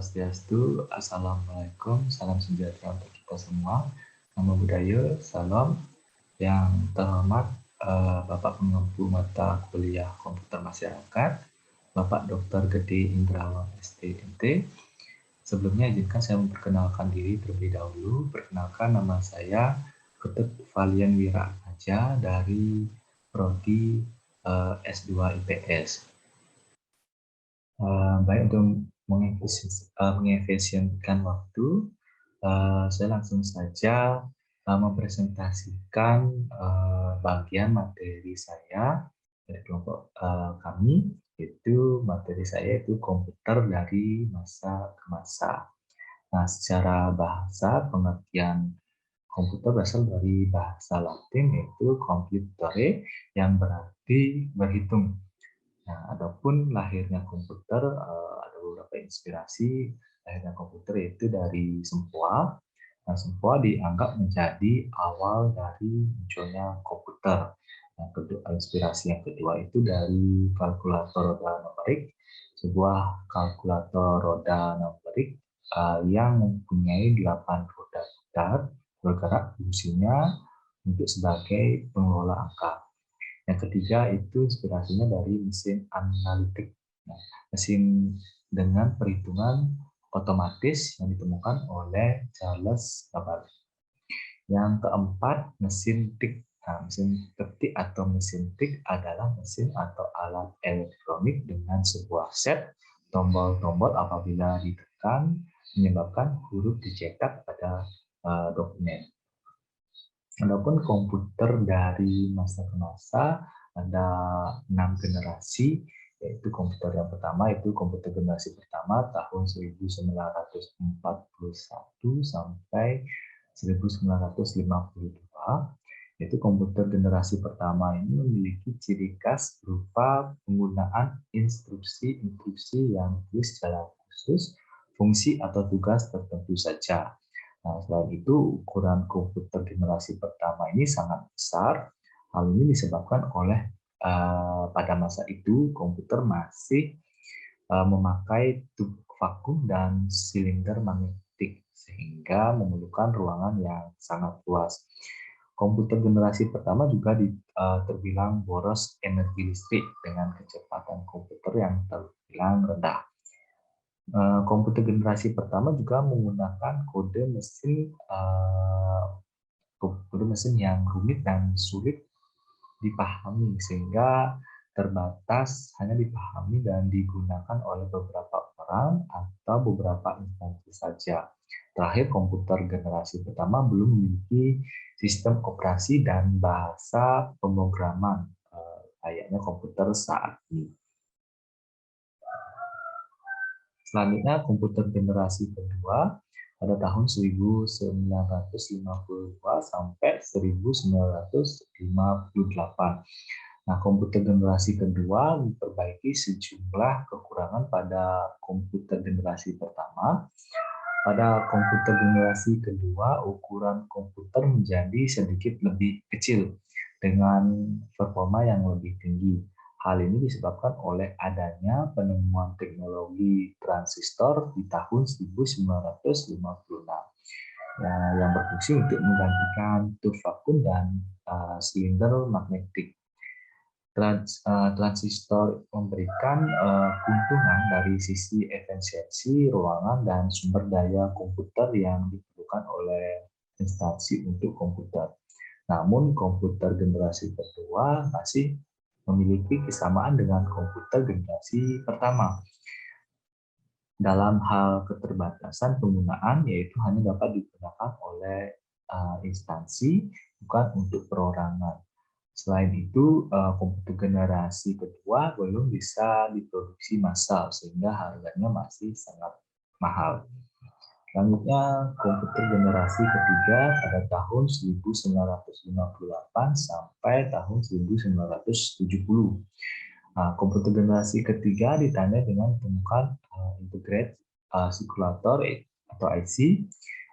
Swastiastu, Assalamualaikum, salam sejahtera untuk kita semua. Namo Buddhaya, salam. Yang terhormat Bapak Pengempu Mata Kuliah Komputer Masyarakat, Bapak Dr. Gede Indrawan STMT. Sebelumnya izinkan saya memperkenalkan diri terlebih dahulu. Perkenalkan, nama saya Ketut Valian Wira Aja dari Prodi S2 IPS. Baik, untuk mengefisienkan waktu, saya langsung saja mempresentasikan bagian materi saya dari kelompok kami, yaitu materi saya itu komputer dari masa ke masa. Nah, secara bahasa, pengertian komputer berasal dari bahasa Latin, yaitu computere, yang berarti berhitung. Nah, adapun lahirnya komputer, ada beberapa inspirasi lahirnya komputer, yaitu dari Sempoa. Nah, Sempoa dianggap menjadi awal dari munculnya komputer. Yang kedua, inspirasi yang kedua itu dari kalkulator roda numerik, sebuah kalkulator roda numerik yang mempunyai 8 roda putar bergerak fungsinya untuk sebagai pengelola angka. Yang ketiga itu inspirasinya dari mesin analitik. Nah, mesin dengan perhitungan otomatis yang ditemukan oleh Charles Babbage. Yang keempat, mesin tik. Nah, mesin ketik atau mesin tik adalah mesin atau alat elektronik dengan sebuah set tombol-tombol apabila ditekan menyebabkan huruf dicetak pada dokumen. Adapun komputer dari masa ke masa ada 6 generasi, yaitu komputer yang pertama itu komputer generasi pertama tahun 1941 sampai 1952. Yaitu komputer generasi pertama ini memiliki ciri khas berupa penggunaan instruksi-instruksi yang ditulis secara khusus, fungsi atau tugas tertentu saja. Nah, selain itu, ukuran komputer generasi pertama ini sangat besar. Hal ini disebabkan oleh pada masa itu komputer masih memakai tub vakum dan silinder magnetik, sehingga memerlukan ruangan yang sangat luas. Komputer generasi pertama juga terbilang boros energi listrik dengan kecepatan komputer yang terbilang rendah. Komputer generasi pertama juga menggunakan kode mesin yang rumit dan sulit dipahami, sehingga terbatas hanya dipahami dan digunakan oleh beberapa orang atau beberapa instansi saja. Terakhir, komputer generasi pertama belum memiliki sistem operasi dan bahasa pemrograman layaknya komputer saat ini. Selanjutnya, komputer generasi kedua pada tahun 1952 sampai 1958. Nah, komputer generasi kedua memperbaiki sejumlah kekurangan pada komputer generasi pertama. Pada komputer generasi kedua, ukuran komputer menjadi sedikit lebih kecil dengan performa yang lebih tinggi. Hal ini disebabkan oleh adanya penemuan teknologi transistor di tahun 1956 yang berfungsi untuk menggantikan tub vakum dan silinder magnetik. Transistor memberikan keuntungan dari sisi efisiensi ruangan dan sumber daya komputer yang diperlukan oleh instansi untuk komputer. Namun komputer generasi kedua masih memiliki kesamaan dengan komputer generasi pertama. Dalam hal keterbatasan penggunaan, yaitu hanya dapat digunakan oleh instansi, bukan untuk perorangan. Selain itu, komputer generasi kedua belum bisa diproduksi massal, sehingga harganya masih sangat mahal. Selanjutnya, komputer generasi ketiga pada tahun 1958 sampai tahun 1970. Nah, komputer generasi ketiga ditandai dengan temukan integrated circulator atau IC.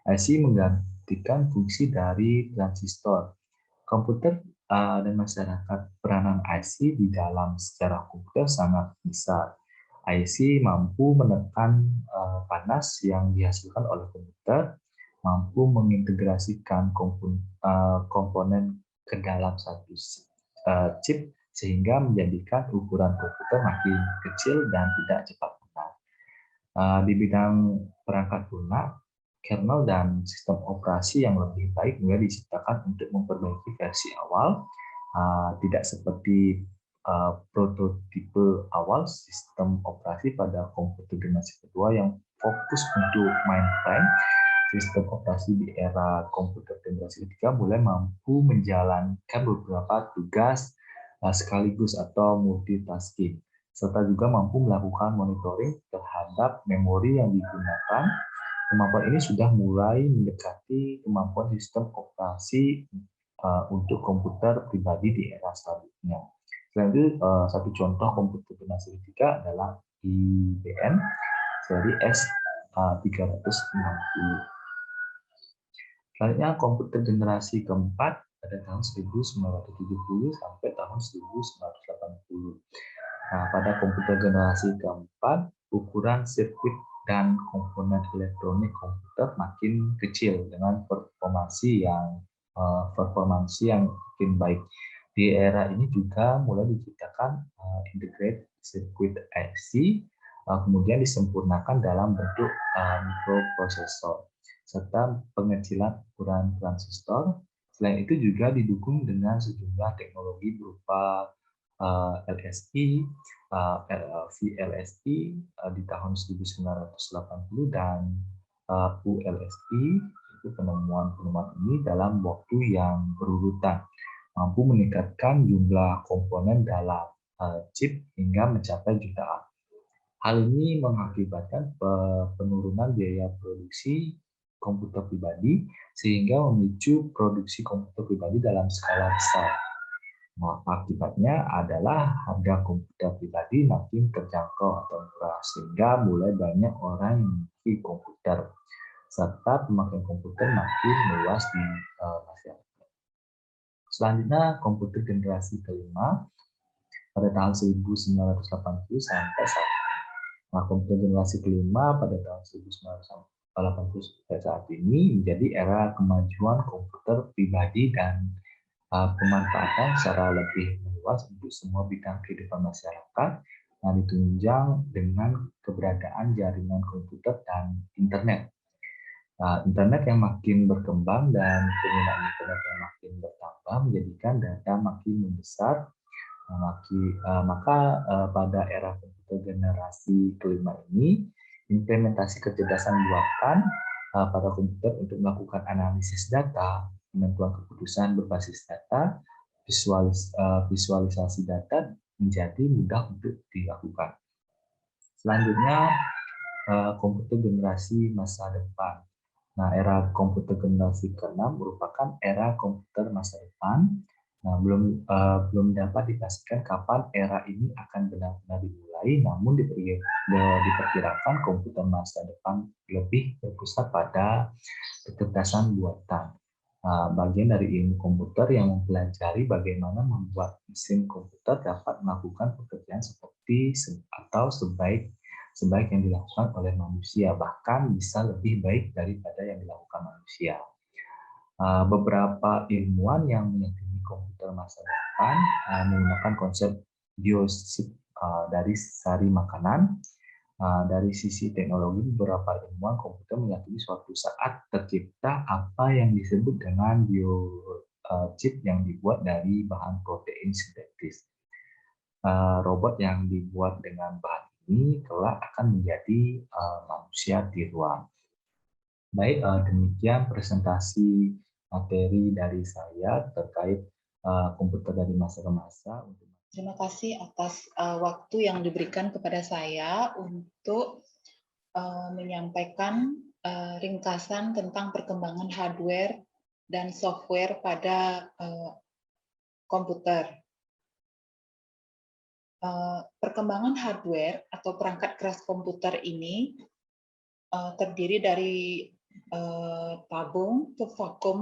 IC menggantikan fungsi dari transistor. Komputer dan masyarakat, peranan IC di dalam sejarah komputer sangat besar. IC mampu menekan panas yang dihasilkan oleh komputer, mampu mengintegrasikan komponen ke dalam satu chip sehingga menjadikan ukuran komputer makin kecil dan tidak cepat punah. Di bidang perangkat lunak, kernel dan sistem operasi yang lebih baik mulai diciptakan untuk memperbaiki versi awal, tidak seperti prototipe awal sistem operasi pada komputer generasi kedua yang fokus untuk mainframe. Sistem operasi di era komputer generasi ketiga mulai mampu menjalankan beberapa tugas sekaligus atau multitasking, serta juga mampu melakukan monitoring terhadap memori yang digunakan. Kemampuan ini sudah mulai mendekati kemampuan sistem operasi untuk komputer pribadi di era selanjutnya. Selain itu, satu contoh komputer generasi ketiga adalah IBM seri S360. Selanjutnya komputer generasi keempat pada tahun 1970 sampai tahun 1980. Nah, pada komputer generasi keempat, ukuran sirkuit dan komponen elektronik komputer makin kecil dengan performansi yang makin baik. Di era ini juga mulai diciptakan integrated circuit IC, kemudian disempurnakan dalam bentuk mikroprosesor serta pengecilan ukuran transistor. Selain itu juga didukung dengan sejumlah teknologi berupa LSI, VLSI di tahun 1980 dan ULSI. Itu penemuan-penemuan ini dalam waktu yang berurutan mampu meningkatkan jumlah komponen dalam chip hingga mencapai jutaan. Hal ini mengakibatkan penurunan biaya produksi komputer pribadi sehingga memicu produksi komputer pribadi dalam skala besar. Nah, akibatnya adalah harga komputer pribadi makin terjangkau atau murah sehingga mulai banyak orang yang memiliki komputer serta pemakaian komputer makin luas di masyarakat. Selanjutnya komputer generasi kelima pada tahun 1980 sampai saat. Nah, komputer generasi kelima pada tahun 1980 sampai saat ini menjadi era kemajuan komputer pribadi dan pemanfaatan secara lebih luas untuk semua bidang kehidupan masyarakat yang ditunjang dengan keberadaan jaringan komputer dan internet. Internet yang makin berkembang dan penggunaan internet yang makin bertambah menjadikan data makin membesar. Maka pada era komputer generasi kelima ini, implementasi kecerdasan buatan pada komputer untuk melakukan analisis data, penentuan keputusan berbasis data, visualisasi data menjadi mudah untuk dilakukan. Selanjutnya, komputer generasi masa depan. Nah, era komputer generasi ke-6 merupakan era komputer masa depan. Nah, belum dapat dipastikan kapan era ini akan benar-benar dimulai, namun diperkirakan komputer masa depan lebih berpusat pada kecerdasan buatan. Bagian dari ilmu komputer yang mempelajari bagaimana membuat mesin komputer dapat melakukan pekerjaan seperti atau sebaik yang dilakukan oleh manusia, bahkan bisa lebih baik daripada yang dilakukan manusia. Beberapa ilmuwan yang meyakini komputer masa depan menggunakan konsep biochip dari sari makanan. Dari sisi teknologi, beberapa ilmuwan komputer meyakini suatu saat tercipta apa yang disebut dengan biochip yang dibuat dari bahan protein sintetis. Robot yang dibuat dengan bahan ini kelak akan menjadi manusia tiruan. Baik, demikian presentasi materi dari saya terkait komputer dari masa ke masa. Terima kasih atas waktu yang diberikan kepada saya untuk menyampaikan ringkasan tentang perkembangan hardware dan software pada komputer. Perkembangan hardware atau perangkat keras komputer ini terdiri dari tabung atau vakum,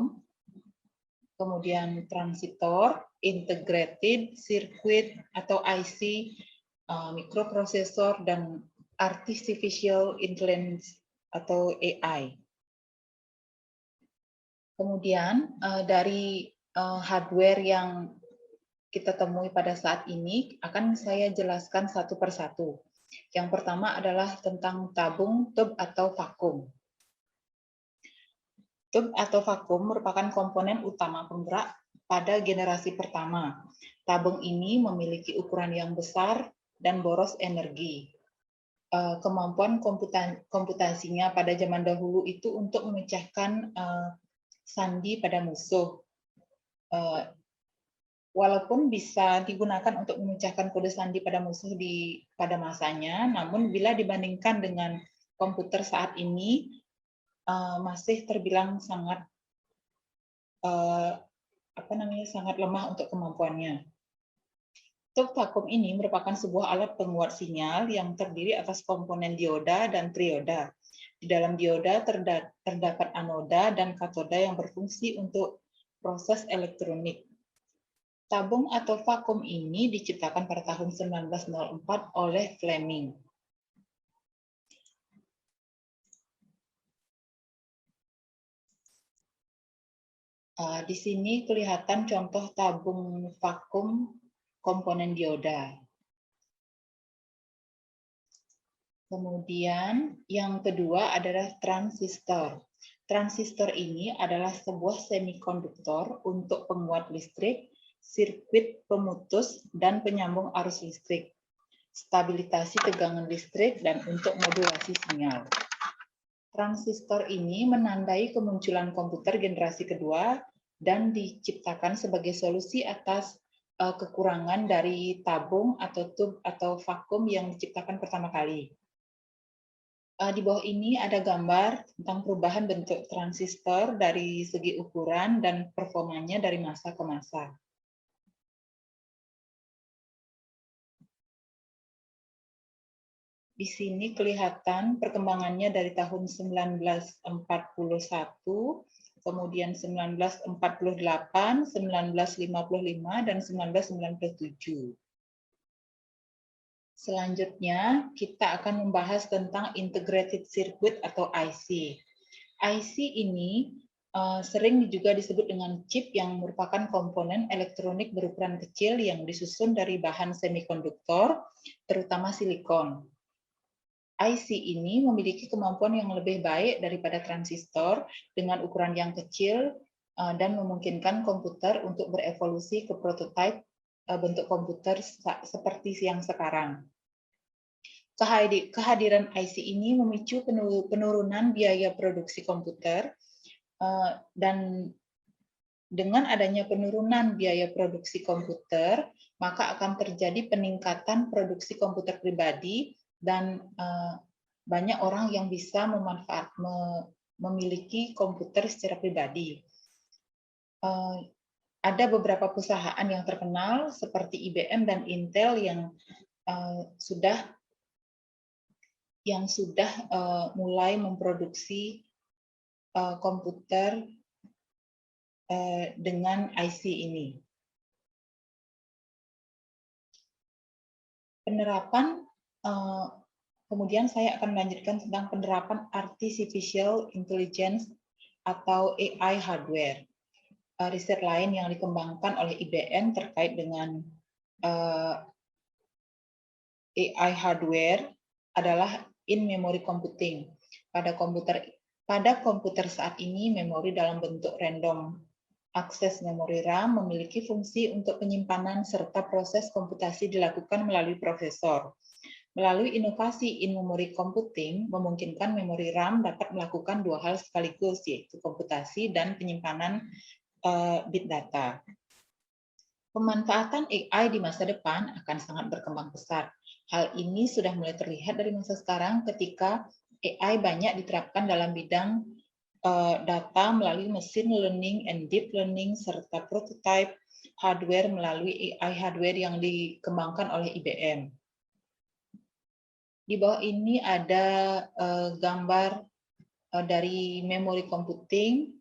kemudian transistor, integrated circuit atau IC, mikroprosesor, dan artificial intelligence atau AI. Kemudian dari hardware yang kita temui pada saat ini akan saya jelaskan satu persatu. Yang pertama adalah tentang tabung, tub, atau vakum. Tub atau vakum merupakan komponen utama penggerak pada generasi pertama. Tabung ini memiliki ukuran yang besar dan boros energi. Kemampuan komputasinya pada zaman dahulu itu untuk memecahkan sandi pada musuh. Walaupun bisa digunakan untuk memecahkan kode sandi pada musuh pada masanya, namun bila dibandingkan dengan komputer saat ini, masih terbilang sangat sangat lemah untuk kemampuannya. Tub vakum ini merupakan sebuah alat penguat sinyal yang terdiri atas komponen dioda dan trioda. Di dalam dioda terdapat anoda dan katoda yang berfungsi untuk proses elektronik. Tabung atau vakum ini diciptakan pada tahun 1904 oleh Fleming. Di sini kelihatan contoh tabung vakum komponen dioda. Kemudian yang kedua adalah transistor. Transistor ini adalah sebuah semikonduktor untuk penguat listrik, sirkuit pemutus, dan penyambung arus listrik, stabilisasi tegangan listrik, dan untuk modulasi sinyal. Transistor ini menandai kemunculan komputer generasi kedua dan diciptakan sebagai solusi atas kekurangan dari tabung atau tub atau vakum yang diciptakan pertama kali. Di bawah ini ada gambar tentang perubahan bentuk transistor dari segi ukuran dan performanya dari masa ke masa. Di sini kelihatan perkembangannya dari tahun 1941, kemudian 1948, 1955, dan 1997. Selanjutnya, kita akan membahas tentang integrated circuit atau IC. IC ini sering juga disebut dengan chip yang merupakan komponen elektronik berukuran kecil yang disusun dari bahan semikonduktor, terutama silikon. IC ini memiliki kemampuan yang lebih baik daripada transistor dengan ukuran yang kecil dan memungkinkan komputer untuk berevolusi ke prototipe bentuk komputer seperti yang sekarang. Kehadiran IC ini memicu penurunan biaya produksi komputer, dan dengan adanya penurunan biaya produksi komputer, maka akan terjadi peningkatan produksi komputer pribadi dan banyak orang yang bisa memiliki komputer secara pribadi. Ada beberapa perusahaan yang terkenal seperti IBM dan Intel yang sudah mulai memproduksi komputer dengan IC ini. Penerapan, kemudian saya akan melanjutkan tentang penerapan artificial intelligence atau AI hardware. Riset lain yang dikembangkan oleh IBM terkait dengan AI hardware adalah in-memory computing. Pada komputer saat ini, memori dalam bentuk random access memory RAM memiliki fungsi untuk penyimpanan serta proses komputasi dilakukan melalui prosesor. Melalui inovasi in-memory computing, memungkinkan memori RAM dapat melakukan dua hal sekaligus, yaitu komputasi dan penyimpanan bit data. Pemanfaatan AI di masa depan akan sangat berkembang pesat. Hal ini sudah mulai terlihat dari masa sekarang ketika AI banyak diterapkan dalam bidang data melalui machine learning and deep learning serta prototype hardware melalui AI hardware yang dikembangkan oleh IBM. Di bawah ini ada gambar dari memory computing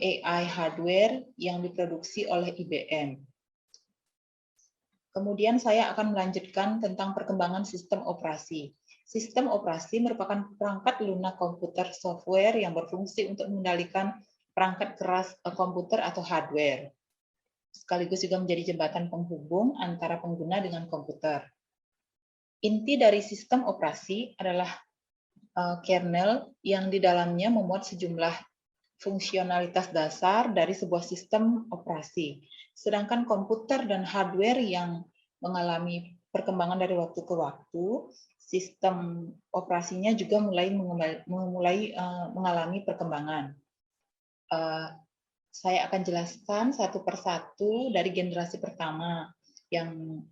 AI hardware yang diproduksi oleh IBM. Kemudian saya akan melanjutkan tentang perkembangan sistem operasi. Sistem operasi merupakan perangkat lunak komputer software yang berfungsi untuk mengendalikan perangkat keras komputer atau hardware, sekaligus juga menjadi jembatan penghubung antara pengguna dengan komputer. Inti dari sistem operasi adalah kernel yang di dalamnya memuat sejumlah fungsionalitas dasar dari sebuah sistem operasi. Sedangkan komputer dan hardware yang mengalami perkembangan dari waktu ke waktu, sistem operasinya juga mulai mengalami perkembangan. Saya akan jelaskan satu persatu dari generasi pertama. Yang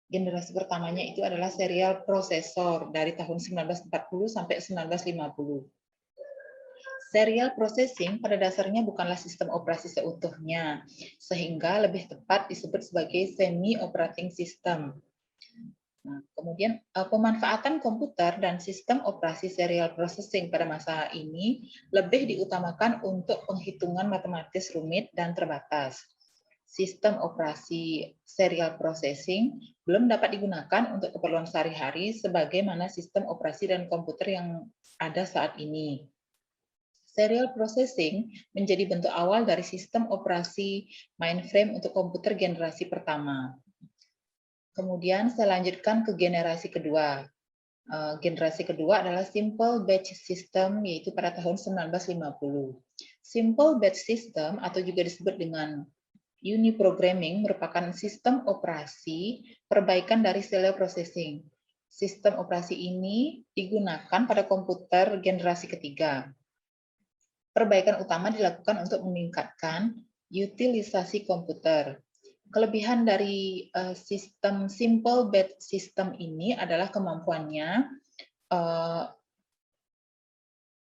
generasi pertamanya itu adalah serial prosesor dari tahun 1940 sampai 1950. Serial processing pada dasarnya bukanlah sistem operasi seutuhnya, sehingga lebih tepat disebut sebagai semi operating system. Nah, kemudian pemanfaatan komputer dan sistem operasi serial processing pada masa ini lebih diutamakan untuk penghitungan matematis rumit dan terbatas. Sistem operasi serial processing belum dapat digunakan untuk keperluan sehari-hari sebagaimana sistem operasi dan komputer yang ada saat ini. Serial processing menjadi bentuk awal dari sistem operasi mainframe untuk komputer generasi pertama. Kemudian saya lanjutkan ke generasi kedua. Generasi kedua adalah Simple Batch System, yaitu pada tahun 1950. Simple Batch System atau juga disebut dengan Uniprogramming merupakan sistem operasi perbaikan dari serial processing. Sistem operasi ini digunakan pada komputer generasi ketiga. Perbaikan utama dilakukan untuk meningkatkan utilisasi komputer. Kelebihan dari sistem Simple Batch System ini adalah kemampuannya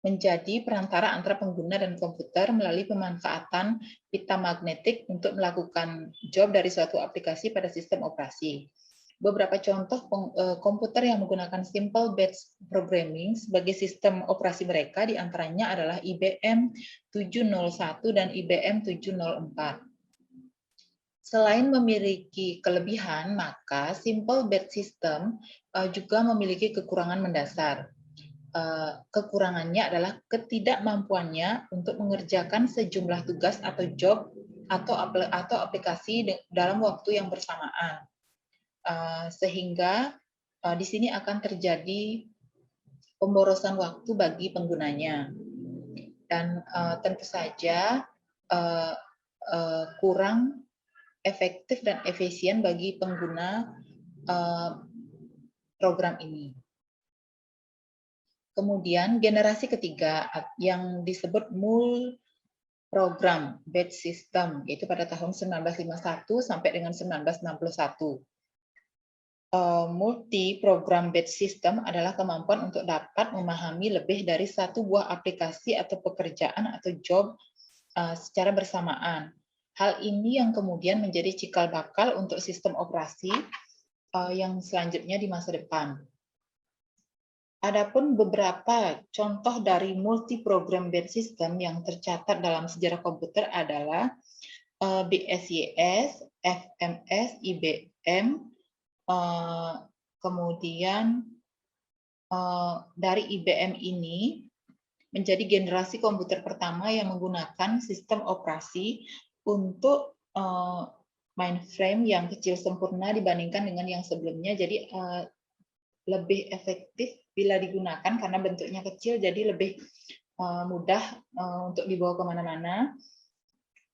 menjadi perantara antara pengguna dan komputer melalui pemanfaatan pita magnetik untuk melakukan job dari suatu aplikasi pada sistem operasi. Beberapa contoh komputer yang menggunakan Simple Batch Programming sebagai sistem operasi mereka diantaranya adalah IBM 701 dan IBM 704. Selain memiliki kelebihan, maka Simple Batch System juga memiliki kekurangan mendasar. Kekurangannya adalah ketidakmampuannya untuk mengerjakan sejumlah tugas atau job atau aplikasi dalam waktu yang bersamaan. Sehingga di sini akan terjadi pemborosan waktu bagi penggunanya. Dan tentu saja kurang efektif dan efisien bagi pengguna program ini. Kemudian generasi ketiga yang disebut Multi-Program Batch System, yaitu pada tahun 1951 sampai dengan 1961. Multi-Program Batch System adalah kemampuan untuk dapat memahami lebih dari satu buah aplikasi atau pekerjaan atau job secara bersamaan. Hal ini yang kemudian menjadi cikal bakal untuk sistem operasi yang selanjutnya di masa depan. Adapun beberapa contoh dari multi-program batch system yang tercatat dalam sejarah komputer adalah BSYS, FMS, IBM, kemudian dari IBM ini menjadi generasi komputer pertama yang menggunakan sistem operasi untuk mainframe yang kecil sempurna dibandingkan dengan yang sebelumnya. Jadi lebih efektif bila digunakan karena bentuknya kecil, jadi lebih mudah untuk dibawa kemana-mana.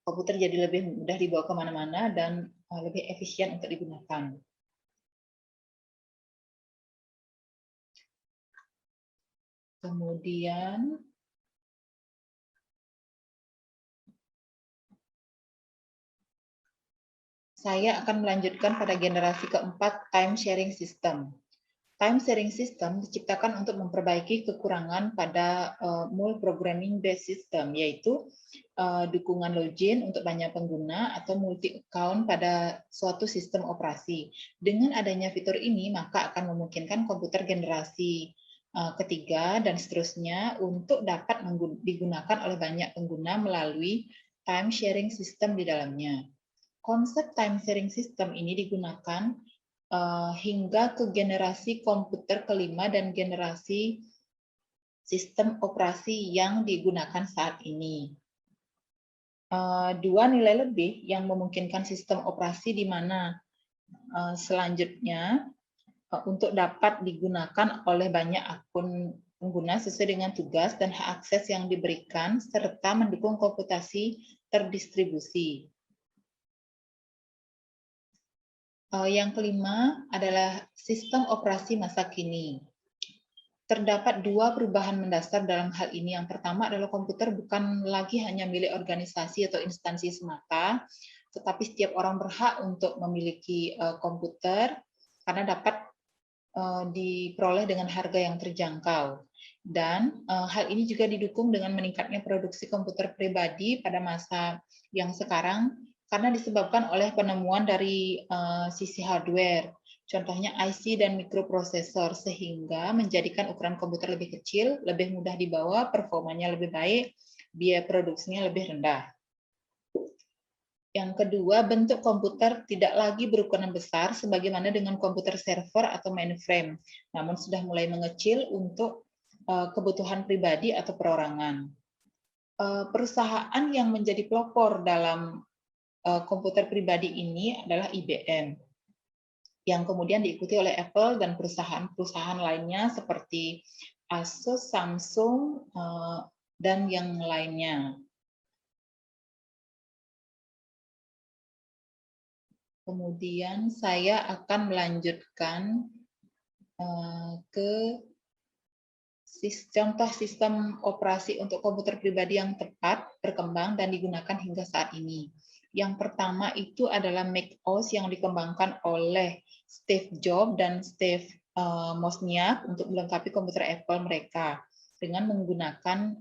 Komputer jadi lebih mudah dibawa kemana-mana dan lebih efisien untuk digunakan. Kemudian saya akan melanjutkan pada generasi keempat, time sharing system. Time sharing system diciptakan untuk memperbaiki kekurangan pada multi-programming based system, yaitu dukungan login untuk banyak pengguna atau multi-account pada suatu sistem operasi. Dengan adanya fitur ini, maka akan memungkinkan komputer generasi ketiga dan seterusnya untuk dapat digunakan oleh banyak pengguna melalui time sharing system di dalamnya. Konsep time sharing system ini digunakan hingga ke generasi komputer kelima dan generasi sistem operasi yang digunakan saat ini. Dua nilai lebih yang memungkinkan sistem operasi di mana selanjutnya untuk dapat digunakan oleh banyak akun pengguna sesuai dengan tugas dan hak akses yang diberikan, serta mendukung komputasi terdistribusi. Yang kelima adalah sistem operasi masa kini. Terdapat dua perubahan mendasar dalam hal ini. Yang pertama adalah komputer bukan lagi hanya milik organisasi atau instansi semata, tetapi setiap orang berhak untuk memiliki komputer karena dapat diperoleh dengan harga yang terjangkau. Dan hal ini juga didukung dengan meningkatnya produksi komputer pribadi pada masa yang sekarang karena disebabkan oleh penemuan dari sisi hardware. Contohnya IC dan mikroprosesor, sehingga menjadikan ukuran komputer lebih kecil, lebih mudah dibawa, performanya lebih baik, biaya produksinya lebih rendah. Yang kedua, bentuk komputer tidak lagi berukuran besar sebagaimana dengan komputer server atau mainframe, namun sudah mulai mengecil untuk kebutuhan pribadi atau perorangan. Perusahaan yang menjadi pelopor dalam komputer pribadi ini adalah IBM, yang kemudian diikuti oleh Apple dan perusahaan-perusahaan lainnya seperti Asus, Samsung, dan yang lainnya. Kemudian saya akan melanjutkan ke contoh sistem operasi untuk komputer pribadi yang tepat, berkembang, dan digunakan hingga saat ini. Yang pertama itu adalah Mac OS yang dikembangkan oleh Steve Jobs dan Steve Wozniak untuk melengkapi komputer Apple mereka dengan menggunakan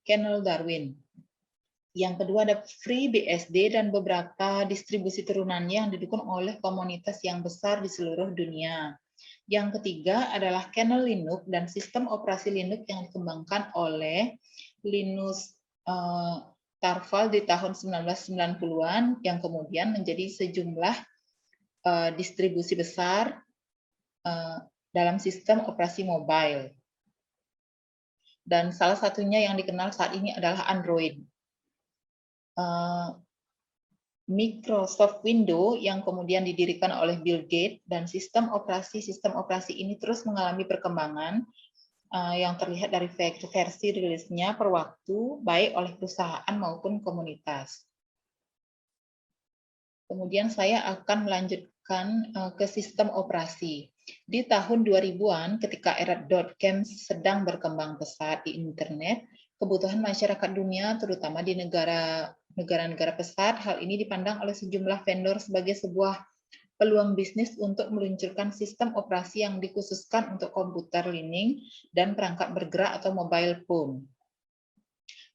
kernel Darwin. Yang kedua ada FreeBSD dan beberapa distribusi turunannya yang didukung oleh komunitas yang besar di seluruh dunia. Yang ketiga adalah kernel Linux dan sistem operasi Linux yang dikembangkan oleh Linus Torvalds di tahun 1990-an yang kemudian menjadi sejumlah distribusi besar dalam sistem operasi mobile. Dan salah satunya yang dikenal saat ini adalah Android. Microsoft Windows yang kemudian didirikan oleh Bill Gates dan sistem operasi ini terus mengalami perkembangan yang terlihat dari versi rilisnya per waktu baik oleh perusahaan maupun komunitas. Kemudian saya akan melanjutkan ke sistem operasi. Di tahun 2000-an ketika era .com sedang berkembang pesat di internet, kebutuhan masyarakat dunia terutama di negara-negara pesat, hal ini dipandang oleh sejumlah vendor sebagai sebuah peluang bisnis untuk meluncurkan sistem operasi yang dikhususkan untuk komputer Linux dan perangkat bergerak atau mobile phone.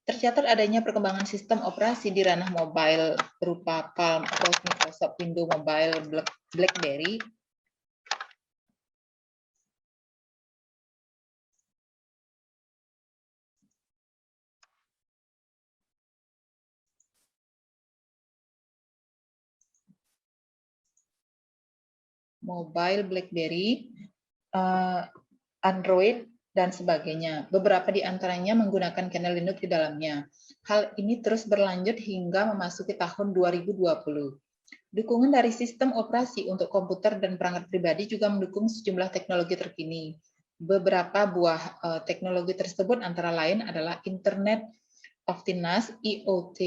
Tercatat adanya perkembangan sistem operasi di ranah mobile berupa Palm OS, Microsoft Windows Mobile, BlackBerry, Android, dan sebagainya. Beberapa di antaranya menggunakan kernel Linux di dalamnya. Hal ini terus berlanjut hingga memasuki tahun 2020. Dukungan dari sistem operasi untuk komputer dan perangkat pribadi juga mendukung sejumlah teknologi terkini. Beberapa buah teknologi tersebut antara lain adalah Internet of Things, IoT,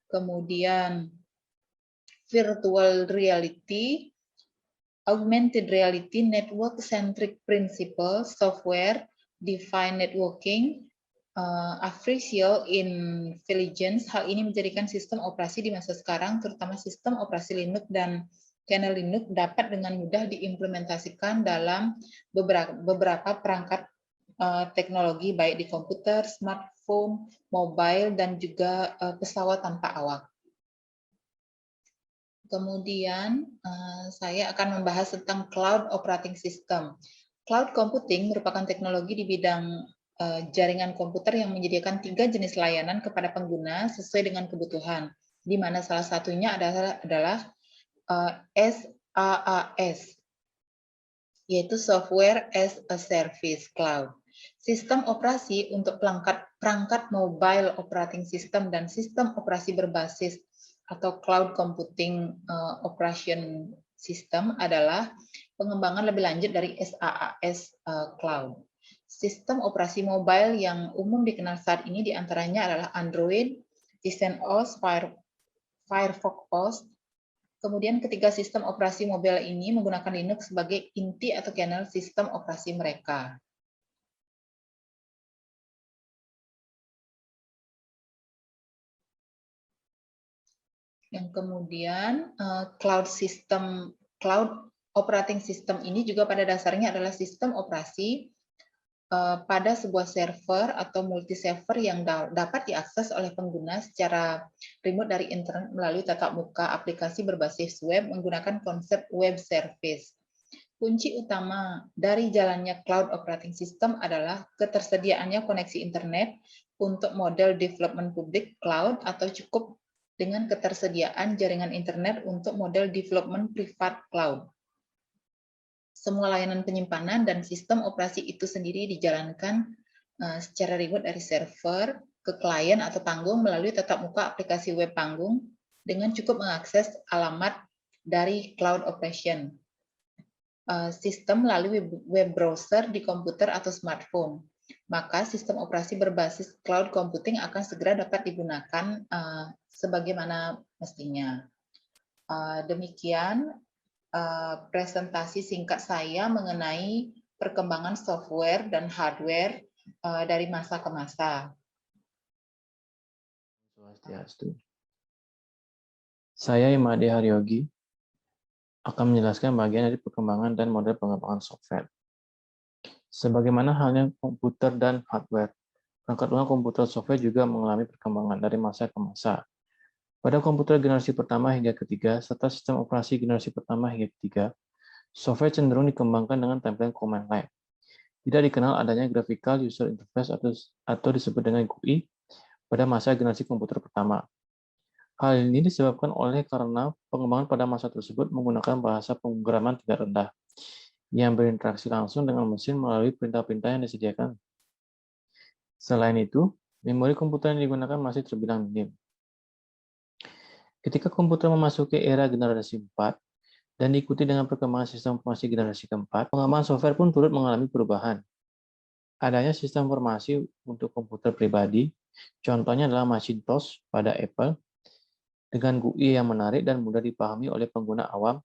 kemudian virtual reality, augmented reality, network-centric principle, software, defined networking, artificial intelligence. Hal ini menjadikan sistem operasi di masa sekarang, terutama sistem operasi Linux dan kernel Linux, dapat dengan mudah diimplementasikan dalam beberapa perangkat teknologi, baik di komputer, smartphone, mobile, dan juga pesawat tanpa awak. Kemudian saya akan membahas tentang Cloud Operating System. Cloud Computing merupakan teknologi di bidang jaringan komputer yang menyediakan 3 jenis layanan kepada pengguna sesuai dengan kebutuhan. di mana salah satunya adalah SaaS, yaitu Software as a Service Cloud. Sistem operasi untuk perangkat mobile operating system dan sistem operasi berbasis atau cloud computing operation system adalah pengembangan lebih lanjut dari SaaS Cloud. Sistem operasi mobile yang umum dikenal saat ini diantaranya adalah Android, XenOS, Firefox OS. Kemudian ketiga sistem operasi mobile ini menggunakan Linux sebagai inti atau kernel sistem operasi mereka. Yang kemudian cloud operating system ini juga pada dasarnya adalah sistem operasi pada sebuah server atau multi-server yang dapat diakses oleh pengguna secara remote dari internet melalui tatap muka aplikasi berbasis web menggunakan konsep web service. Kunci utama dari jalannya cloud operating system adalah ketersediaannya koneksi internet untuk model development public cloud atau cukup dengan ketersediaan jaringan internet untuk model development privat cloud. Semua layanan penyimpanan dan sistem operasi itu sendiri dijalankan secara remote dari server ke klien atau panggung melalui tatap muka aplikasi web panggung dengan cukup mengakses alamat dari cloud operation. Sistem melalui web browser di komputer atau smartphone. Maka sistem operasi berbasis cloud computing akan segera dapat digunakan sebagaimana mestinya. Demikian presentasi singkat saya mengenai perkembangan software dan hardware dari masa ke masa. Swastiastu. Saya Imade Haryogi akan menjelaskan bagian dari perkembangan dan model pengembangan software. Sebagaimana halnya komputer dan hardware, perangkat lunak komputer software juga mengalami perkembangan dari masa ke masa. Pada komputer generasi pertama hingga ketiga, serta sistem operasi generasi pertama hingga ketiga, software cenderung dikembangkan dengan tampilan command line. Tidak dikenal adanya graphical user interface atau disebut dengan GUI pada masa generasi komputer pertama. Hal ini disebabkan karena pengembangan pada masa tersebut menggunakan bahasa pemrograman tidak rendah, yang berinteraksi langsung dengan mesin melalui perintah-perintah yang disediakan. Selain itu, memori komputer yang digunakan masih terbilang minim. Ketika komputer memasuki era generasi 4 dan diikuti dengan perkembangan sistem informasi generasi keempat, pengembangan software pun turut mengalami perubahan. Adanya sistem informasi untuk komputer pribadi, contohnya adalah Macintosh pada Apple, dengan GUI yang menarik dan mudah dipahami oleh pengguna awam,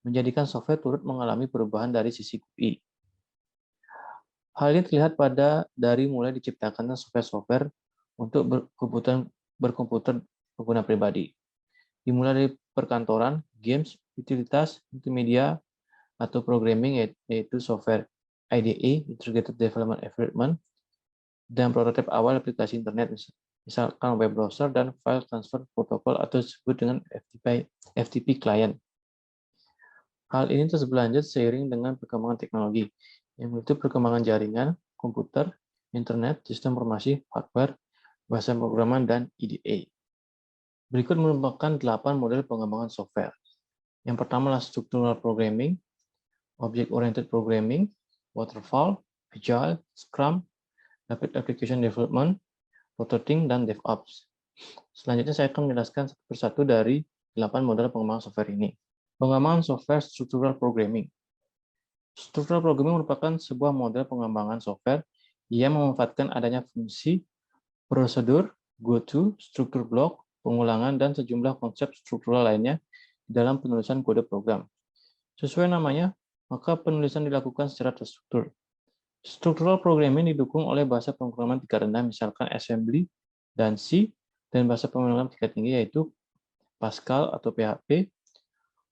menjadikan software turut mengalami perubahan dari sisi GUI. Hal ini terlihat dari mulai diciptakannya software-software untuk berkomputer pengguna pribadi. Dimulai dari perkantoran, games, utilitas, multimedia, atau programming, yaitu software IDE, Integrated Development Environment, dan prototipe awal aplikasi internet, misalkan web browser dan file transfer protocol atau disebut dengan FTP client. Hal ini terus berlanjut seiring dengan perkembangan teknologi, yang meliputi perkembangan jaringan, komputer, internet, sistem informasi, hardware, bahasa pemrograman, dan IDE. Berikut merupakan 8 model pengembangan software. Yang pertama adalah structural programming, object-oriented programming, waterfall, agile, scrum, rapid application development, prototyping, dan DevOps. Selanjutnya saya akan menjelaskan satu persatu dari 8 model pengembangan software ini. Pengembangan software structural programming. Structural programming merupakan sebuah model pengembangan software yang memanfaatkan adanya fungsi, prosedur, go-to, struktur blok, pengulangan, dan sejumlah konsep struktural lainnya di dalam penulisan kode program. Sesuai namanya, maka penulisan dilakukan secara terstruktur. Structural programming didukung oleh bahasa pemrograman tingkat rendah, misalkan assembly dan C, dan bahasa pemrograman tingkat tinggi yaitu Pascal atau PHP.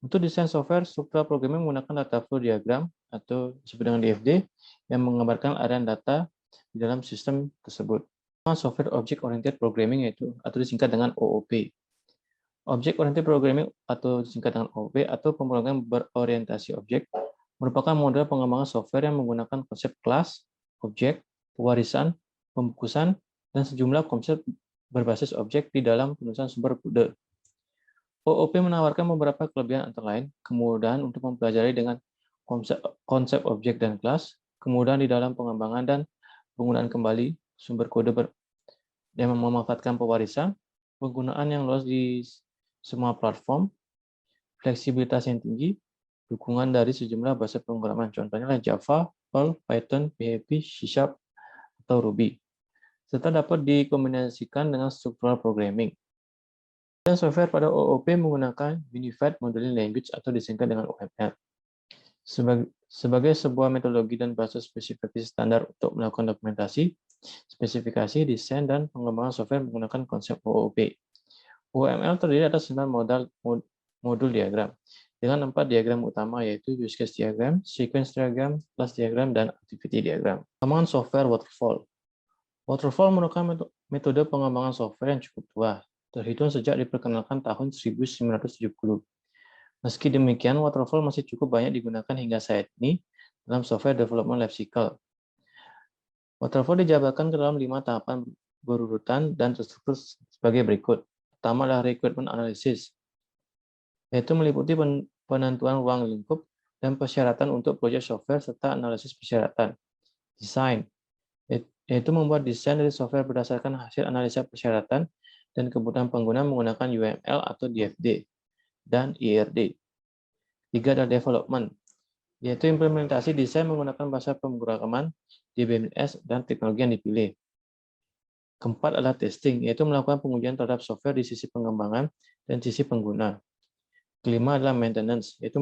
Untuk desain software, structural programming menggunakan data flow diagram atau disebut dengan DFD yang menggambarkan area data di dalam sistem tersebut. Software Object Oriented Programming yaitu atau disingkat dengan OOP. Object Oriented Programming atau disingkat dengan OOP atau pemrograman berorientasi objek merupakan model pengembangan software yang menggunakan konsep kelas, objek, pewarisan, pembungkusan, dan sejumlah konsep berbasis objek di dalam penulisan sumber kode. OOP menawarkan beberapa kelebihan antara lain, kemudahan untuk mempelajari dengan konsep objek dan kelas, kemudahan di dalam pengembangan dan penggunaan kembali sumber kode yang memanfaatkan pewarisan, penggunaan yang luas di semua platform, fleksibilitas yang tinggi, dukungan dari sejumlah bahasa pemrograman, contohnya Java, Perl, Python, PHP, C#, atau Ruby, serta dapat dikombinasikan dengan structural programming. Dan software pada OOP menggunakan Unified Modeling Language atau disingkat dengan UML. Sebagai sebuah metodologi dan bahasa spesifikasi standar untuk melakukan dokumentasi, spesifikasi, desain, dan pengembangan software menggunakan konsep OOP. UML terdiri atas 9 modul diagram, dengan 4 diagram utama yaitu use case diagram, sequence diagram, class diagram, dan activity diagram. Pengembangan software waterfall. Waterfall merupakan metode pengembangan software yang cukup tua, terhitung sejak diperkenalkan tahun 1970. Meski demikian, waterfall masih cukup banyak digunakan hingga saat ini dalam software development life cycle. Waterfall dijabarkan ke dalam 5 tahapan berurutan dan terstruktur sebagai berikut. Pertama adalah requirement analysis, yaitu meliputi penentuan ruang lingkup dan persyaratan untuk proyek software serta analisis persyaratan. Design, yaitu membuat desain dari software berdasarkan hasil analisa persyaratan dan kebutuhan pengguna menggunakan UML atau DFD dan IRD. 3 adalah development, yaitu implementasi desain menggunakan bahasa pemrograman, DBMS, dan teknologi yang dipilih. 4 adalah testing, yaitu melakukan pengujian terhadap software di sisi pengembangan dan sisi pengguna. 5 adalah maintenance, yaitu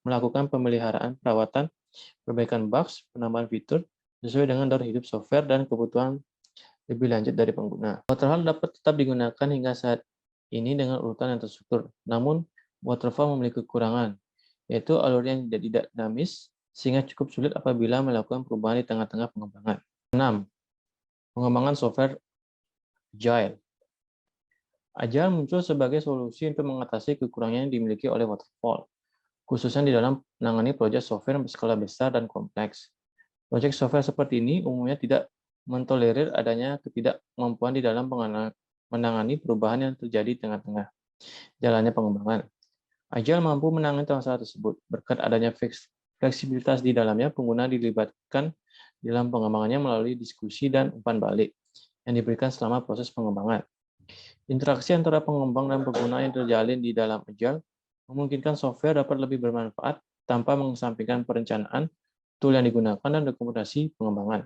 melakukan pemeliharaan, perawatan, perbaikan bugs, penambahan fitur, sesuai dengan daur hidup software dan kebutuhan lebih lanjut dari pengguna. Waterfall dapat tetap digunakan hingga saat ini dengan urutan yang terstruktur. Namun, waterfall memiliki kekurangan, yaitu alurnya yang tidak dinamis, sehingga cukup sulit apabila melakukan perubahan di tengah-tengah pengembangan. 6. Pengembangan software Agile. Agile muncul sebagai solusi untuk mengatasi kekurangan yang dimiliki oleh waterfall, khususnya di dalam menangani proyek software berskala besar dan kompleks. Proyek software seperti ini umumnya tidak mentolerir adanya ketidakmampuan di dalam menangani perubahan yang terjadi di tengah-tengah jalannya pengembangan. Agile mampu menangani masalah tersebut. Berkat adanya fleksibilitas di dalamnya, pengguna dilibatkan dalam pengembangannya melalui diskusi dan umpan balik yang diberikan selama proses pengembangan. Interaksi antara pengembang dan pengguna yang terjalin di dalam Agile memungkinkan software dapat lebih bermanfaat tanpa mengesampingkan perencanaan, tool yang digunakan, dan dokumentasi pengembangan.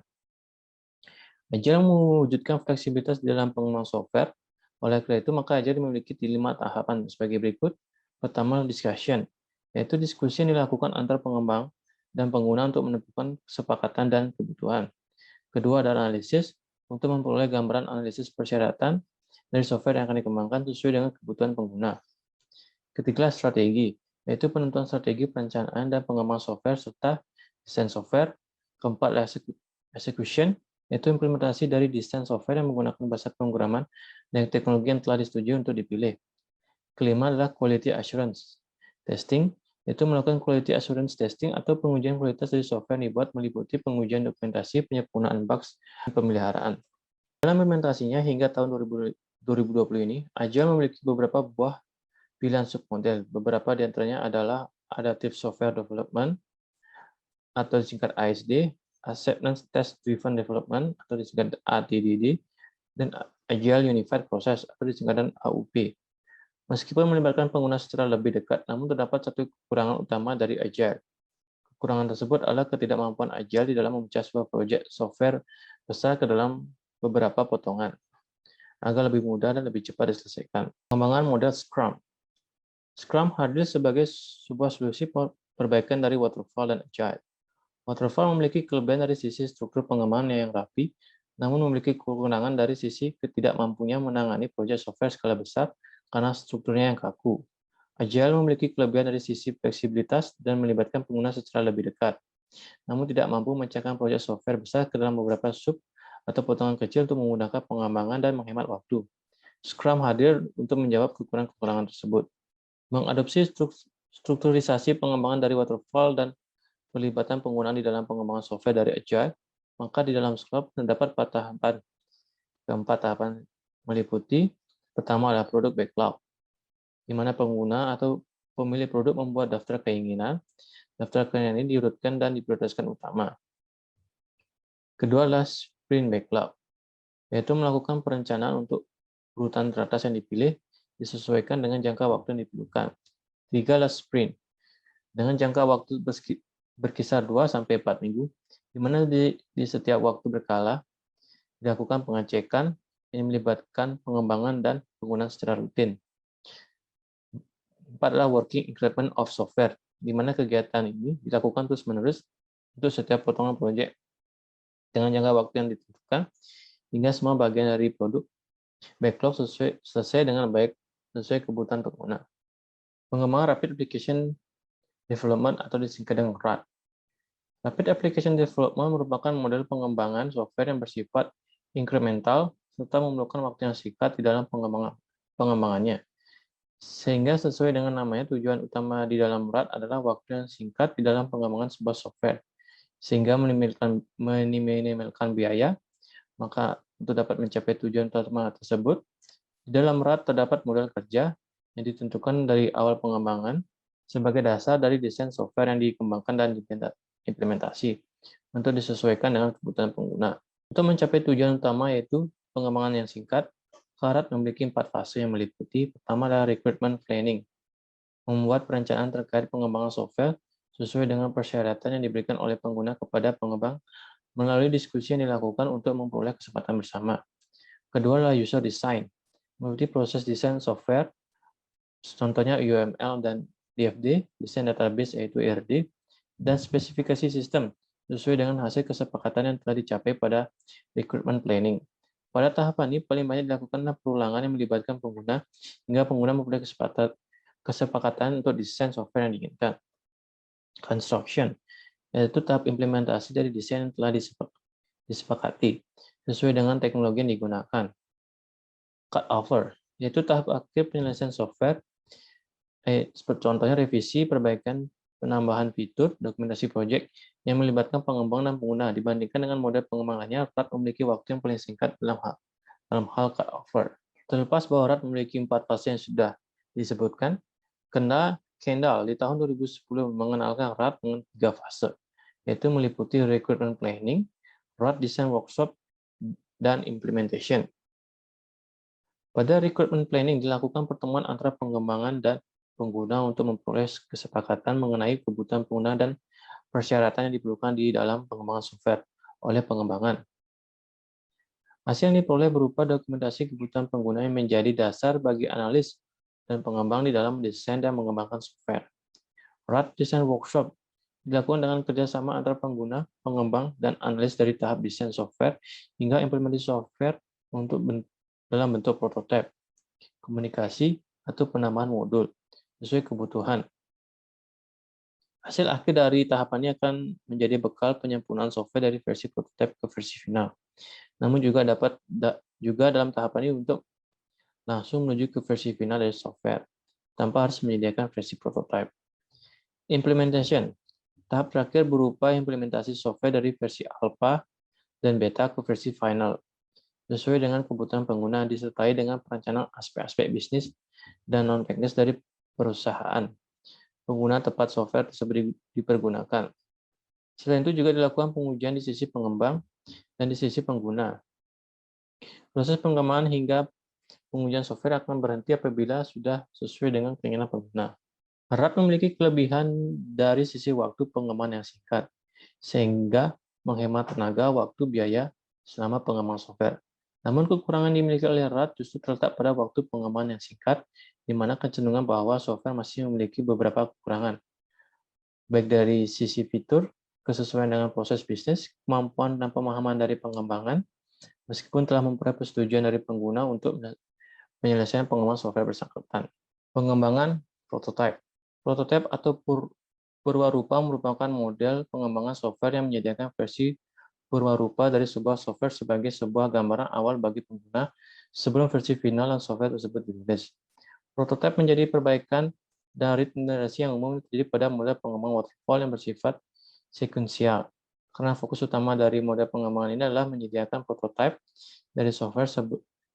Agile mewujudkan fleksibilitas di dalam pengembangan software. Oleh karena itu, maka Agile memiliki 5 tahapan sebagai berikut. Pertama, discussion, yaitu diskusi yang dilakukan antar pengembang dan pengguna untuk menentukan kesepakatan dan kebutuhan. Kedua, ada analisis, untuk memperoleh gambaran analisis persyaratan dari software yang akan dikembangkan sesuai dengan kebutuhan pengguna. Ketiga, strategi, yaitu penentuan strategi perencanaan dan pengembangan software serta desain software. Keempat, execution, yaitu implementasi dari desain software yang menggunakan bahasa pemrograman dan teknologi yang telah disetujui untuk dipilih. Kelima adalah quality assurance testing, yaitu melakukan quality assurance testing atau pengujian kualitas dari software yang dibuat meliputi pengujian dokumentasi, penyempurnaan bugs, dan pemeliharaan. Dalam implementasinya hingga tahun 2020 ini, Agile memiliki beberapa buah pilihan submodel. Beberapa di antaranya adalah Adaptive Software Development atau disingkat ASD, Acceptance Test Driven Development atau disingkat ATDD, dan Agile Unified Process atau disingkat AUP. Meskipun melibatkan pengguna secara lebih dekat, namun terdapat satu kekurangan utama dari Agile. Kekurangan tersebut adalah ketidakmampuan Agile di dalam memecah sebuah proyek software besar ke dalam beberapa potongan, agar lebih mudah dan lebih cepat diselesaikan. Pengembangan model Scrum. Scrum hadir sebagai sebuah solusi perbaikan dari Waterfall dan Agile. Waterfall memiliki kelebihan dari sisi struktur pengembangan yang rapi, namun memiliki kekurangan dari sisi ketidakmampunya menangani proyek software skala besar karena strukturnya yang kaku. Agile memiliki kelebihan dari sisi fleksibilitas dan melibatkan pengguna secara lebih dekat, namun tidak mampu memecahkan proyek software besar ke dalam beberapa sub atau potongan kecil untuk memudahkan pengembangan dan menghemat waktu. Scrum hadir untuk menjawab kekurangan tersebut. Mengadopsi strukturisasi pengembangan dari Waterfall dan pelibatan penggunaan di dalam pengembangan software dari Agile, maka di dalam Scrum terdapat 4 tahapan. Keempat tahapan meliputi, pertama adalah product backlog. di mana pengguna atau pemilik produk membuat daftar keinginan. Daftar keinginan ini diurutkan dan diprioritaskan utama. Kedua adalah sprint backlog, yaitu melakukan perencanaan untuk urutan teratas yang dipilih disesuaikan dengan jangka waktu yang diperlukan. Tiga adalah sprint, dengan jangka waktu berkisar 2-4 minggu, di mana di setiap waktu berkala dilakukan pengecekan yang melibatkan pengembangan dan penggunaan secara rutin. 4 adalah working increment of software, di mana kegiatan ini dilakukan terus-menerus untuk setiap potongan proyek dengan jangka waktu yang ditentukan, hingga semua bagian dari produk backlog selesai dengan baik sesuai kebutuhan pengguna. Pengembangan Rapid Application Development atau disingkat dengan RAD. Rapid Application Development merupakan model pengembangan software yang bersifat incremental serta memerlukan waktu yang singkat di dalam pengembangannya. Sehingga sesuai dengan namanya, tujuan utama di dalam RAD adalah waktu yang singkat di dalam pengembangan sebuah software, sehingga meminimalkan biaya. Maka untuk dapat mencapai tujuan utama tersebut, di dalam RAD terdapat model kerja yang ditentukan dari awal pengembangan sebagai dasar dari desain software yang dikembangkan dan implementasi untuk disesuaikan dengan kebutuhan pengguna. Untuk mencapai tujuan utama yaitu pengembangan yang singkat, RAD memiliki 4 fase yang meliputi. Pertama adalah recruitment planning, membuat perencanaan terkait pengembangan software sesuai dengan persyaratan yang diberikan oleh pengguna kepada pengembang melalui diskusi yang dilakukan untuk memperoleh kesepakatan bersama. Kedua adalah user design, meliputi proses desain software, contohnya UML dan DFD, desain database yaitu ERD, dan spesifikasi sistem sesuai dengan hasil kesepakatan yang telah dicapai pada recruitment planning. Pada tahapan ini, paling banyak dilakukan perulangan yang melibatkan pengguna hingga pengguna memperoleh kesepakatan untuk desain software yang diinginkan. Construction, yaitu tahap implementasi dari desain yang telah disepakati sesuai dengan teknologi yang digunakan. Cut over, yaitu tahap akhir penyelesaian software, seperti contohnya revisi, perbaikan, penambahan fitur, dokumentasi proyek yang melibatkan pengembang dan pengguna. Dibandingkan dengan model pengembangan lainnya, RAD memiliki waktu yang paling singkat dalam hal cut over. Terlepas bahwa RAD memiliki 4 fase yang sudah disebutkan, Kendall di tahun 2010 mengenalkan RAD dengan 3 fase, yaitu meliputi recruitment planning, RAD design workshop, dan implementation. Pada recruitment planning dilakukan pertemuan antara pengembangan dan pengguna untuk memperoleh kesepakatan mengenai kebutuhan pengguna dan persyaratan yang diperlukan di dalam pengembangan software oleh pengembangan. Hasil yang diperoleh berupa dokumentasi kebutuhan pengguna yang menjadi dasar bagi analis dan pengembang di dalam desain dan mengembangkan software. RAD Design Workshop dilakukan dengan kerjasama antara pengguna, pengembang, dan analis dari tahap desain software hingga implementasi software dalam bentuk prototipe, komunikasi, atau penambahan modul sesuai kebutuhan. Hasil akhir dari tahapannya akan menjadi bekal penyempurnaan software dari versi prototipe ke versi final. Namun juga dalam tahapan ini untuk langsung menuju ke versi final dari software, tanpa harus menyediakan versi prototipe. Implementation. Tahap terakhir berupa implementasi software dari versi alpha dan beta ke versi final, sesuai dengan kebutuhan pengguna, disertai dengan perencanaan aspek-aspek bisnis dan non-teknis dari perusahaan pengguna tempat software tersebut dipergunakan. Selain itu juga dilakukan pengujian di sisi pengembang dan di sisi pengguna. Proses pengembangan hingga pengujian software akan berhenti apabila sudah sesuai dengan keinginan pengguna. RAD memiliki kelebihan dari sisi waktu pengembangan yang singkat, sehingga menghemat tenaga, waktu, biaya selama pengembangan software. Namun kekurangan dimiliki oleh RAD justru terletak pada waktu pengembangan yang singkat, di mana kecenderungan bahwa software masih memiliki beberapa kekurangan, baik dari sisi fitur, kesesuaian dengan proses bisnis, kemampuan dan pemahaman dari pengembangan, meskipun telah memperoleh persetujuan dari pengguna untuk penyelesaian pengembangan software bersangkutan. Pengembangan prototipe. Prototipe atau purwarupa merupakan model pengembangan software yang menyediakan versi purwarupa dari sebuah software sebagai sebuah gambaran awal bagi pengguna sebelum versi final dan software tersebut dirilis. Prototipe menjadi perbaikan dari generasi yang umum terjadi pada model pengembangan waterfall yang bersifat sekuensial. Karena fokus utama dari model pengembangan ini adalah menyediakan prototipe dari software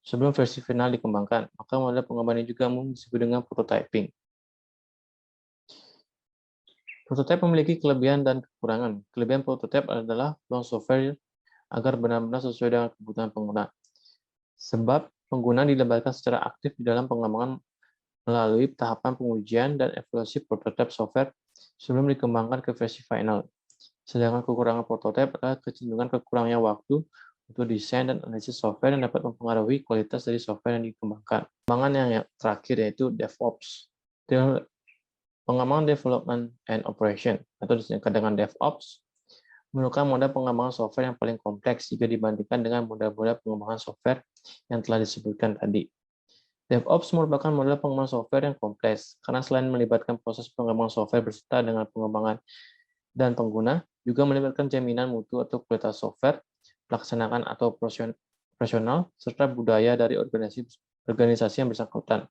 sebelum versi final dikembangkan. Maka model pengembangan ini juga disebut dengan prototyping. Prototipe memiliki kelebihan dan kekurangan. Kelebihan prototipe adalah peluang software agar benar-benar sesuai dengan kebutuhan pengguna. Sebab pengguna dilibatkan secara aktif di dalam pengembangan melalui tahapan pengujian dan evaluasi prototipe software sebelum dikembangkan ke versi final. Sedangkan kekurangan prototipe adalah kecenderungan kekurangnya waktu untuk desain dan analisis software yang dapat mempengaruhi kualitas dari software yang dikembangkan. Pengembangan yang terakhir yaitu DevOps. Pengembangan Development and Operation atau disingkat dengan DevOps merupakan model pengembangan software yang paling kompleks jika dibandingkan dengan model-model pengembangan software yang telah disebutkan tadi. DevOps merupakan model pengembangan software yang kompleks karena selain melibatkan proses pengembangan software beserta dengan pengembangan dan pengguna, juga melibatkan jaminan mutu atau kualitas software, pelaksanaan atau operasional, serta budaya dari organisasi yang bersangkutan.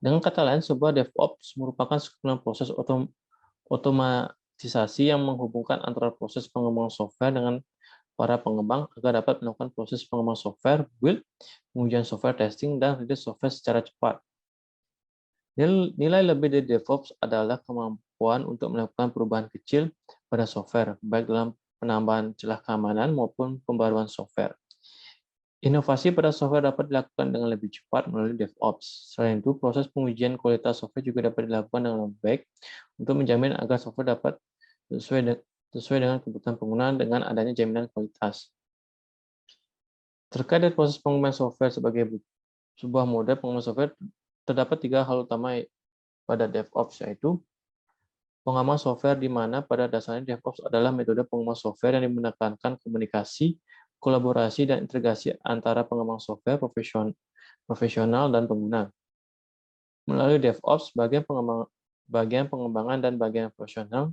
Dengan kata lain, sebuah DevOps merupakan sekumpulan proses otomatisasi yang menghubungkan antara proses pengembangan software dengan para pengembang agar dapat melakukan proses pengembangan software, build, pengujian software testing, dan rilis software secara cepat. Nilai lebih dari DevOps adalah kemampuan untuk melakukan perubahan kecil pada software, baik dalam penambahan celah keamanan maupun pembaruan software. Inovasi pada software dapat dilakukan dengan lebih cepat melalui DevOps. Selain itu, proses pengujian kualitas software juga dapat dilakukan dengan lebih baik untuk menjamin agar software dapat sesuai dengan kebutuhan pengguna dengan adanya jaminan kualitas. Terkait dengan proses pengembangan software sebagai sebuah model pengembangan software, terdapat 3 hal utama pada DevOps, yaitu pengembangan software di mana pada dasarnya DevOps adalah metode pengembangan software yang menekankan komunikasi, kolaborasi, dan integrasi antara pengembang software profesional dan pengguna. Melalui DevOps, bagian pengembangan dan bagian profesional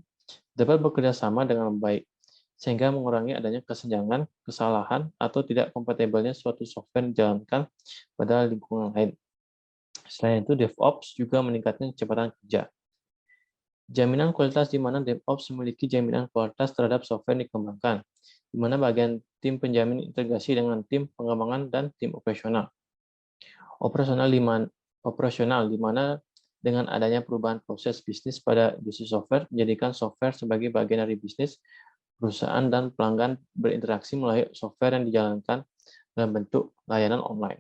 dapat bekerja sama dengan baik, sehingga mengurangi adanya kesenjangan, kesalahan, atau tidak kompatibelnya suatu software dijalankan pada lingkungan lain. Selain itu, DevOps juga meningkatkan kecepatan kerja. Jaminan kualitas di mana DevOps memiliki jaminan kualitas terhadap software yang dikembangkan, di mana bagian tim penjamin integrasi dengan tim pengembangan dan tim operasional. Operasional di mana dengan adanya perubahan proses bisnis pada industri software, menjadikan software sebagai bagian dari bisnis, perusahaan dan pelanggan berinteraksi melalui software yang dijalankan dalam bentuk layanan online.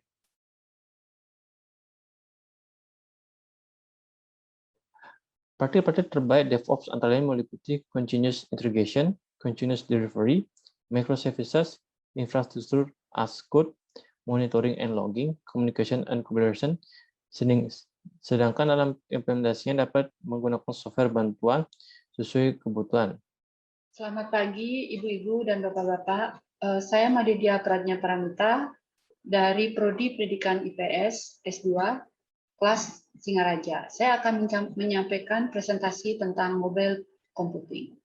Praktik-praktik terbaik DevOps antara lain meliputi continuous integration, continuous delivery, microservices, infrastructure as code, monitoring and logging, communication and collaboration, sedangkan dalam implementasinya dapat menggunakan software bantuan sesuai kebutuhan. Selamat pagi Ibu-Ibu dan Bapak-Bapak. Saya Madidya Pradnya Paramita dari Prodi Pendidikan IPS S2 kelas Singaraja. Saya akan menyampaikan presentasi tentang mobile computing.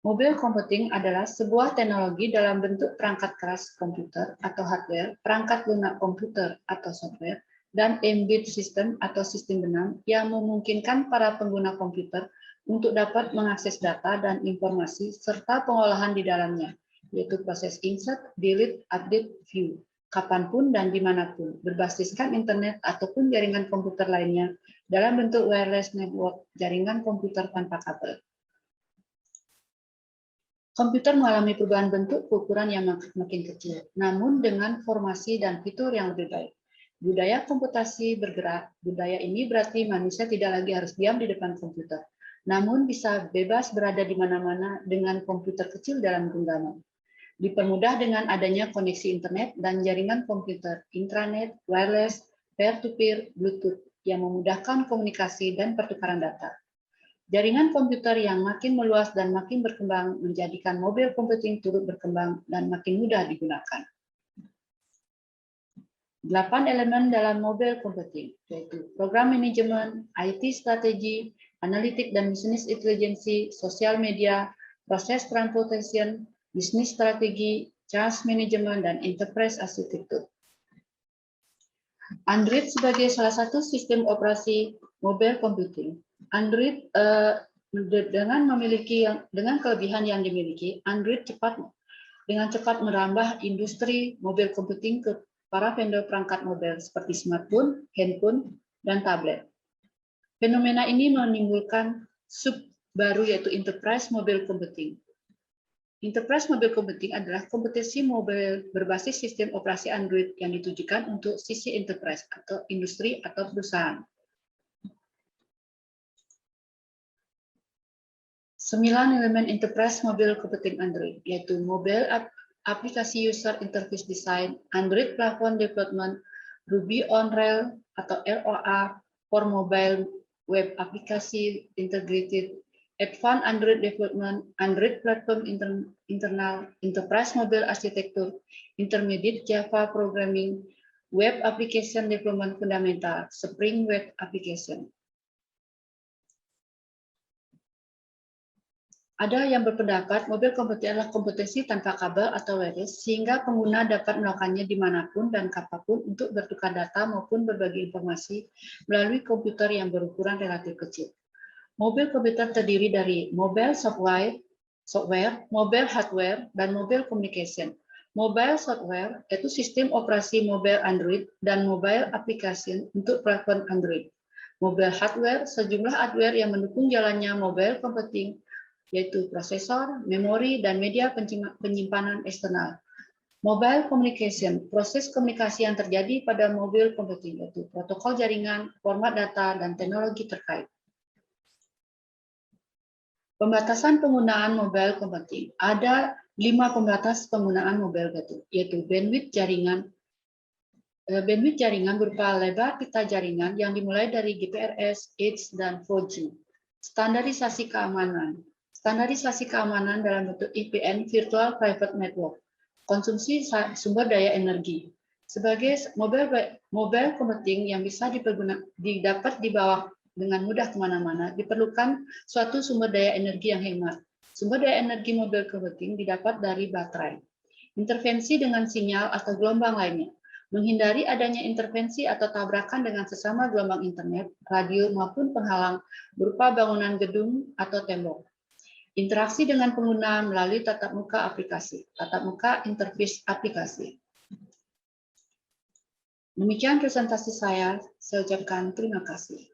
Mobile computing adalah sebuah teknologi dalam bentuk perangkat keras komputer atau hardware, perangkat lunak komputer atau software, dan embedded system atau sistem benang yang memungkinkan para pengguna komputer untuk dapat mengakses data dan informasi serta pengolahan di dalamnya, yaitu proses insert, delete, update, view, kapanpun dan dimanapun, berbasiskan internet ataupun jaringan komputer lainnya dalam bentuk wireless network, jaringan komputer tanpa kabel. Komputer mengalami perubahan bentuk ukuran yang makin kecil, namun dengan formasi dan fitur yang lebih baik. Budaya komputasi bergerak. Budaya ini berarti manusia tidak lagi harus diam di depan komputer, namun bisa bebas berada di mana-mana dengan komputer kecil dalam genggaman. Dipermudah dengan adanya koneksi internet dan jaringan komputer, intranet, wireless, peer-to-peer, Bluetooth, yang memudahkan komunikasi dan pertukaran data. Jaringan komputer yang makin meluas dan makin berkembang menjadikan mobile computing turut berkembang dan makin mudah digunakan. 8 elemen dalam mobile computing, yaitu program manajemen, IT strategi, analitik dan business intelligence, sosial media, proses transportation, bisnis strategi, change management, dan enterprise architecture. Android sebagai salah satu sistem operasi mobile computing. Android dengan kelebihan yang dimiliki, Android cepat dengan cepat merambah industri mobil computing ke para vendor perangkat mobile seperti smartphone, handphone, dan tablet. Fenomena ini menimbulkan sub baru yaitu enterprise mobile computing. Enterprise mobile computing adalah kompetensi mobil berbasis sistem operasi Android yang ditujukan untuk sisi enterprise atau industri atau perusahaan. 9 elemen enterprise mobile computing Android, yaitu mobile aplikasi user interface design, Android platform development, Ruby on Rails atau ROA for mobile web aplikasi integrated, Advanced Android Development, Android Platform Internal, Enterprise Mobile Architecture, Intermediate Java Programming, Web Application Development Fundamental, Spring Web Application. Ada yang berpendapat mobil komputer adalah kompetensi tanpa kabel atau wireless, sehingga pengguna dapat melakukannya dimanapun dan kapanpun untuk bertukar data maupun berbagi informasi melalui komputer yang berukuran relatif kecil. Mobil komputer terdiri dari mobile software, mobile hardware, dan mobile communication. Mobile software yaitu sistem operasi mobile Android dan mobile application untuk platform Android. Mobile hardware sejumlah hardware yang mendukung jalannya mobile computing, yaitu prosesor, memori, dan media penyimpanan eksternal. Mobile communication, proses komunikasi yang terjadi pada mobile computing, yaitu protokol jaringan, format data, dan teknologi terkait. Pembatasan penggunaan mobile computing. Ada 5 pembatas penggunaan mobile computing, yaitu bandwidth jaringan. Bandwidth jaringan berupa lebar pita jaringan yang dimulai dari GPRS, Edge, dan 4G. Standarisasi keamanan. Standarisasi keamanan dalam bentuk VPN, Virtual Private Network. Konsumsi sumber daya energi. Sebagai mobile computing yang bisa didapat di bawah dengan mudah kemana-mana, diperlukan suatu sumber daya energi yang hemat. Sumber daya energi mobile computing didapat dari baterai. Intervensi dengan sinyal atau gelombang lainnya. Menghindari adanya intervensi atau tabrakan dengan sesama gelombang internet, radio, maupun penghalang berupa bangunan gedung atau tembok. Interaksi dengan pengguna melalui tatap muka aplikasi, tatap muka interface aplikasi. Demikian presentasi saya ucapkan terima kasih.